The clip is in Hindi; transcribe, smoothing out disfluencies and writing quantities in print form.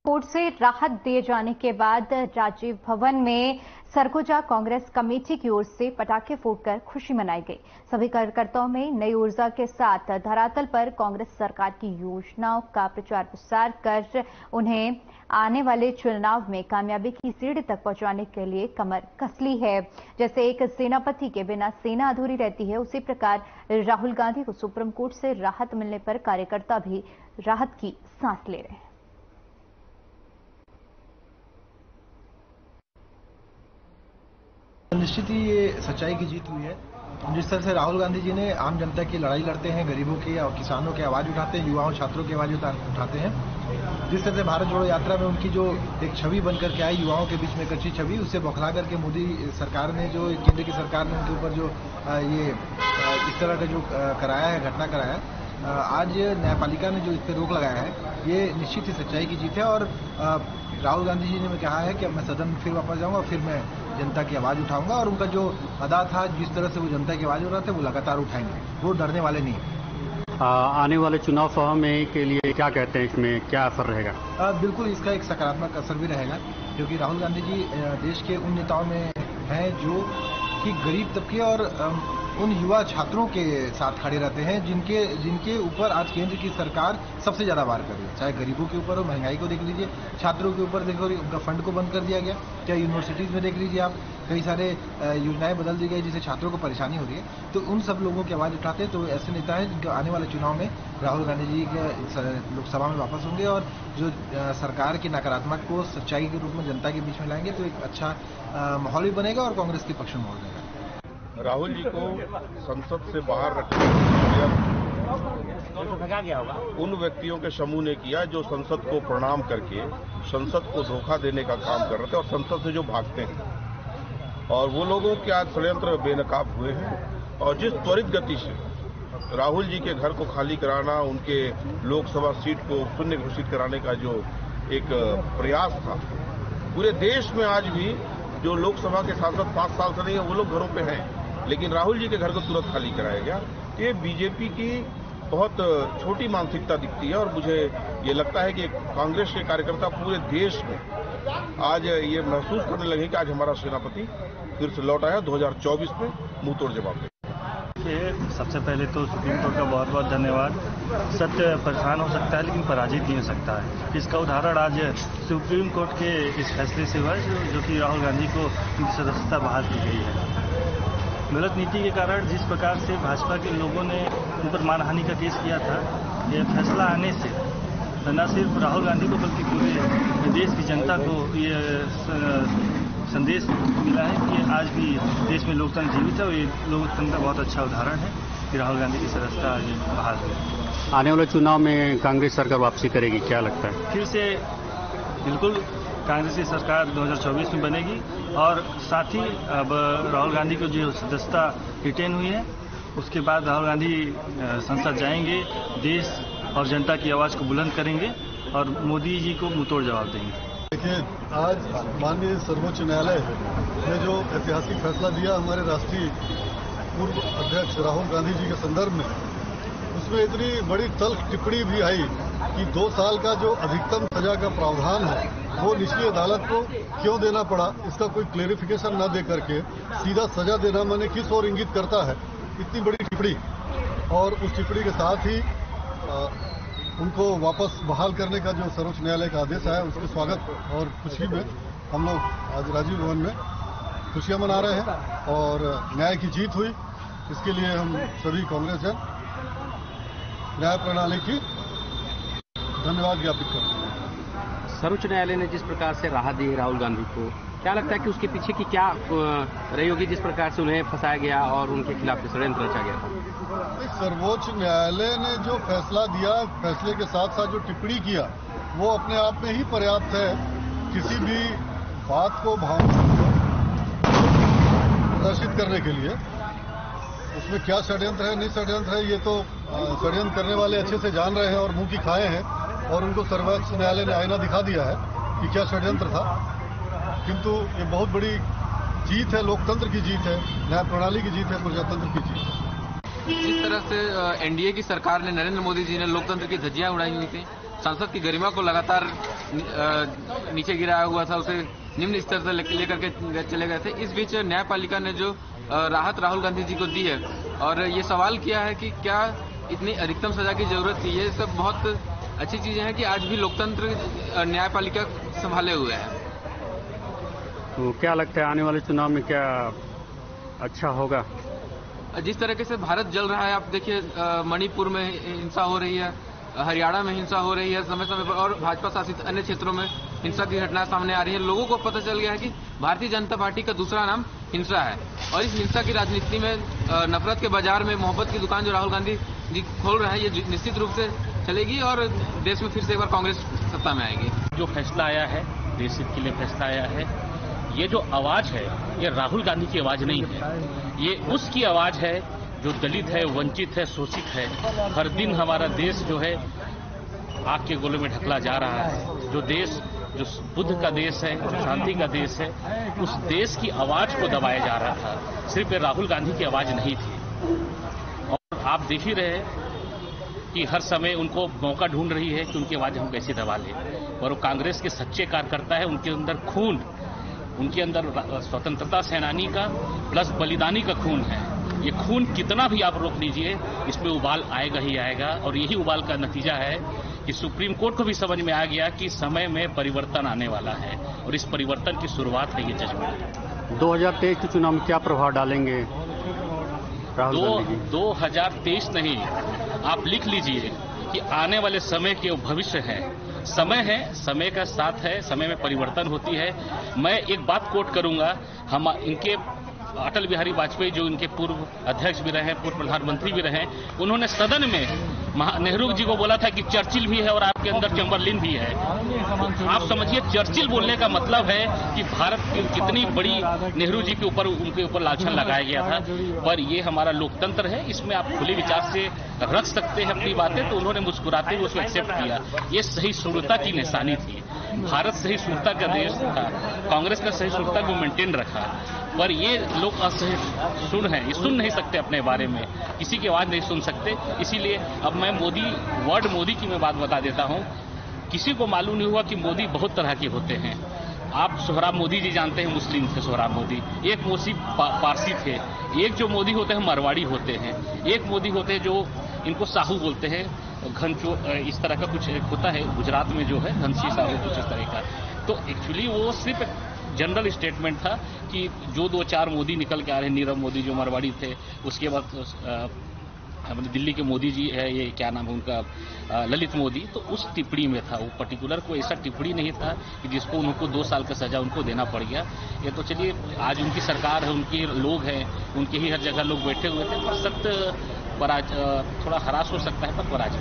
कोर्ट से राहत दिए जाने के बाद राजीव भवन में सरगुजा कांग्रेस कमेटी की ओर से पटाखे फोड़कर खुशी मनाई गई। सभी कार्यकर्ताओं में नई ऊर्जा के साथ धरातल पर कांग्रेस सरकार की योजनाओं का प्रचार प्रसार कर उन्हें आने वाले चुनाव में कामयाबी की सीढ़ी तक पहुंचाने के लिए कमर कस ली है। जैसे एक सेनापति के बिना सेना अधूरी रहती है, उसी प्रकार राहुल गांधी को सुप्रीम कोर्ट से राहत मिलने पर कार्यकर्ता भी राहत की सांस ले रहे हैं। निश्चित ही ये सच्चाई की जीत हुई है। जिस तरह से राहुल गांधी जी ने आम जनता की लड़ाई लड़ते हैं, गरीबों की और किसानों की आवाज उठाते हैं, युवाओं छात्रों की आवाज उठाते हैं, जिस तरह से भारत जोड़ो यात्रा में उनकी जो एक छवि बनकर के आई, युवाओं के बीच में एक अच्छी छवि, उससे बौखला करके मोदी सरकार ने जो केंद्र की सरकार ने उनके ऊपर जो ये इस तरह का जो कराया है, घटना कराया है, आज न्यायपालिका ने जो इस पर रोक लगाया है, ये निश्चित ही सच्चाई की जीत है। और राहुल गांधी जी ने कहा है कि अब मैं सदन में फिर वापस जाऊंगा, फिर मैं जनता की आवाज उठाऊंगा, और उनका जो अदा था, जिस तरह से वो जनता की आवाज उठा रहे थे, वो लगातार उठाएंगे, वो डरने वाले नहीं। आने वाले चुनाव सभा में के लिए क्या कहते हैं, इसमें क्या असर रहेगा? बिल्कुल इसका एक सकारात्मक असर भी रहेगा, क्योंकि राहुल गांधी जी देश के उन नेताओं में हैं जो कि गरीब तबके और उन युवा छात्रों के साथ खड़े रहते हैं, जिनके ऊपर आज केंद्र की सरकार सबसे ज्यादा वार कर रही है। चाहे गरीबों के ऊपर हो, महंगाई को देख लीजिए, छात्रों के ऊपर देखो, उनका फंड को बंद कर दिया गया, चाहे यूनिवर्सिटीज में देख लीजिए आप, कई सारे योजनाएं बदल दी गई जिससे छात्रों को परेशानी हो रही है। तो उन सब लोगों की आवाज उठाते हैं। तो ऐसे नेता हैं जो आने वाले चुनाव में राहुल गांधी जी के लोकसभा में वापस होंगे और जो सरकार की नकारात्मक को सच्चाई के रूप में जनता के बीच में लाएंगे, तो एक अच्छा माहौल भी बनेगा और कांग्रेस के पक्ष में माहौल बनेगा। राहुल जी को संसद से बाहर रखने उन व्यक्तियों के समूह ने किया जो संसद को प्रणाम करके संसद को धोखा देने का काम कर रहे थे और संसद से जो भागते हैं, और वो लोगों के आज षड्यंत्र बेनकाब हुए हैं। और जिस त्वरित गति से राहुल जी के घर को खाली कराना, उनके लोकसभा सीट को शून्य घोषित कराने का जो एक प्रयास था, पूरे देश में आज भी जो लोकसभा के सांसद 5 साल से नहीं है, वो लोग घरों पे हैं, लेकिन राहुल जी के घर को तुरंत खाली कराया गया। ये बीजेपी की बहुत छोटी मानसिकता दिखती है, और मुझे ये लगता है कि कांग्रेस के कार्यकर्ता पूरे देश में आज ये महसूस करने लगे कि आज हमारा सेनापति फिर से लौट आया 2024 में मुंह तोड़ जवाब दे। सबसे पहले तो सुप्रीम कोर्ट का बहुत बहुत धन्यवाद। सत्य परेशान हो सकता है लेकिन पराजित नहीं हो सकता है। इसका उदाहरण आज सुप्रीम कोर्ट के इस फैसले से हुआ है जो कि राहुल गांधी को उनकी सदस्यता बहाल की गई है। गलत नीति के कारण जिस प्रकार से भाजपा के लोगों ने उन पर मानहानि का केस किया था, यह फैसला आने से न सिर्फ राहुल गांधी को बल्कि पूरे देश की जनता को ये संदेश मिला है कि आज भी देश में लोकतंत्र जीवित है, और ये लोकतंत्र का बहुत अच्छा उदाहरण है कि राहुल गांधी की सदस्यता आज बहाल हुई। आने वाले चुनाव में कांग्रेस सरकार वापसी करेगी, क्या लगता है? फिर से बिल्कुल कांग्रेस की सरकार 2024 में बनेगी, और साथ ही अब राहुल गांधी को जो सदस्यता रिटेन हुई है, उसके बाद राहुल गांधी संसद जाएंगे, देश और जनता की आवाज को बुलंद करेंगे और मोदी जी को मुंहतोड़ जवाब देंगे। देखिए, आज माननीय सर्वोच्च न्यायालय ने जो ऐतिहासिक फैसला दिया हमारे राष्ट्रीय पूर्व अध्यक्ष राहुल गांधी जी के संदर्भ में, उसमें इतनी बड़ी तल्ख टिप्पणी भी आई कि 2 साल का जो अधिकतम सजा का प्रावधान है, वो निचली अदालत को क्यों देना पड़ा, इसका कोई क्लेरिफिकेशन न दे करके सीधा सजा देना माने किस ओर इंगित करता है। इतनी बड़ी टिप्पणी, और उस टिप्पणी के साथ ही उनको वापस बहाल करने का जो सर्वोच्च न्यायालय का आदेश आया, उसके स्वागत और खुशी में हम लोग आज राजीव भवन में खुशियां मना रहे हैं, और न्याय की जीत हुई, इसके लिए हम सभी कांग्रेस जन न्याय प्रणाली की धन्यवाद ज्ञापित करते हैं। सर्वोच्च न्यायालय ने जिस प्रकार से राहत दी है राहुल गांधी को, क्या लगता है कि उसके पीछे की क्या रही होगी, जिस प्रकार से उन्हें फंसाया गया और उनके खिलाफ षड्यंत्र रचा गया था? सर्वोच्च न्यायालय ने जो फैसला दिया, फैसले के साथ साथ जो टिप्पणी किया, वो अपने आप में ही पर्याप्त है किसी भी बात को प्रदर्शित करने के लिए। उसमें क्या षड्यंत्र है, नहीं षड्यंत्र है, ये तो षड्यंत्र करने वाले अच्छे से जान रहे हैं और मुंह की खाए हैं, और उनको सर्वोच्च न्यायालय ने आईना दिखा दिया है कि क्या षड्यंत्र था। किंतु ये बहुत बड़ी जीत है, लोकतंत्र की जीत है, न्याय प्रणाली की जीत है, प्रजातंत्र की जीत है। जिस तरह से एनडीए की सरकार ने, नरेंद्र मोदी जी ने लोकतंत्र की धज्जियां उड़ाई हुई थी, संसद की गरिमा को लगातार नीचे गिराया हुआ था उसे निम्न स्तर से लेकर के चले गए थे। इस बीच न्यायपालिका ने जो राहत राहुल गांधी जी को दी है और ये सवाल किया है कि क्या इतनी अधिकतम सजा की जरूरत थी। ये सब बहुत अच्छी चीजें हैं कि आज भी लोकतंत्र न्यायपालिका संभाले हुए है। तो क्या लगता है आने वाले चुनाव में क्या अच्छा होगा? जिस तरीके से भारत जल रहा है, आप देखिए मणिपुर में हिंसा हो रही है, हरियाणा में हिंसा हो रही है समय समय पर, और भाजपा शासित अन्य क्षेत्रों में हिंसा की घटनाएं सामने आ रही है। लोगों को पता चल गया है कि भारतीय जनता पार्टी का दूसरा नाम हिंसा है और इस हिंसा की राजनीति में नफरत के बाजार में मोहब्बत की दुकान जो राहुल गांधी जी खोल रहे हैं, ये निश्चित रूप से चलेगी और देश में फिर से एक बार कांग्रेस सत्ता में आएगी। जो फैसला आया है, देश हित के लिए फैसला आया है, ये जो आवाज है ये राहुल गांधी की आवाज नहीं है, ये उसकी आवाज है जो दलित है, वंचित है, शोषित है। हर दिन हमारा देश जो है आग के गोले में ढकला जा रहा है। जो देश जो बुद्ध का देश है, जो शांति का देश है, उस देश की आवाज को दबाया जा रहा था। सिर्फ राहुल गांधी की आवाज नहीं थी। और आप देख ही रहे कि हर समय उनको मौका ढूंढ रही है कि उनकी आवाज हम कैसे दबा लें। और वो कांग्रेस के सच्चे कार्यकर्ता है, उनके अंदर खून, उनके अंदर स्वतंत्रता सेनानी का प्लस बलिदानी का खून है। ये खून कितना भी आप रोक लीजिए, इसमें उबाल आएगा ही आएगा। और यही उबाल का नतीजा है कि सुप्रीम कोर्ट को भी समझ में आ गया कि समय में परिवर्तन आने वाला है और इस परिवर्तन की शुरुआत है ये जजमेंट। 2023 के चुनाव में क्या प्रभाव डालेंगे राहुल गांधी जी? 2023 नहीं, आप लिख लीजिए कि आने वाले समय के भविष्य है। समय है, समय का साथ है, समय में परिवर्तन होती है। मैं एक बात कोट करूंगा, हम इनके अटल बिहारी वाजपेयी जो इनके पूर्व अध्यक्ष भी रहे, पूर्व प्रधानमंत्री भी रहे, उन्होंने सदन में नेहरू जी को बोला था कि चर्चिल भी है और आपके अंदर चैम्बरलिन भी है। आप समझिए, चर्चिल बोलने का मतलब है कि भारत की कितनी बड़ी नेहरू जी के ऊपर, उनके ऊपर लाछन लगाया गया था। पर ये हमारा लोकतंत्र है, इसमें आप खुले विचार से रख सकते हैं अपनी बातें। तो उन्होंने मुस्कुराते हुए उसको एक्सेप्ट किया। ये सहिष्णुता की निशानी थी। भारत सहिष्णुता का देश था, कांग्रेस का सहिष्णुता को मेंटेन रखा। पर ये लोग असहिष्णु हैं, ये सुन नहीं सकते अपने बारे में, किसी की आवाज नहीं सुन सकते। इसीलिए अब मैं मोदी की मैं बात बता देता हूं। किसी को मालूम नहीं हुआ कि मोदी बहुत तरह के होते हैं। आप सोहराब मोदी जी जानते हैं, मुस्लिम थे सोहराब मोदी। एक मोदी पारसी थे, एक जो मोदी होते हैं मारवाड़ी होते हैं, एक मोदी होते हैं जो इनको साहू बोलते हैं, घनचो इस तरह का कुछ होता है गुजरात में जो है, घनसी साहू कुछ इस तरह का। तो एक्चुअली वो सिर्फ जनरल स्टेटमेंट था कि जो 2-4 मोदी निकल के आ रहे हैं, नीरव मोदी जो मारवाड़ी थे, उसके बाद हमारे दिल्ली के मोदी जी है, ये क्या नाम है उनका, ललित मोदी। तो उस टिप्पणी में था, वो पर्टिकुलर कोई ऐसा टिप्पणी नहीं था कि जिसको उनको 2 साल का सजा उनको देना पड़ गया। ये तो चलिए, आज उनकी सरकार है, उनके लोग हैं, उनके ही हर जगह लोग बैठे हुए थे। पर सत्य थोड़ा हरास हो सकता है, पर पराजय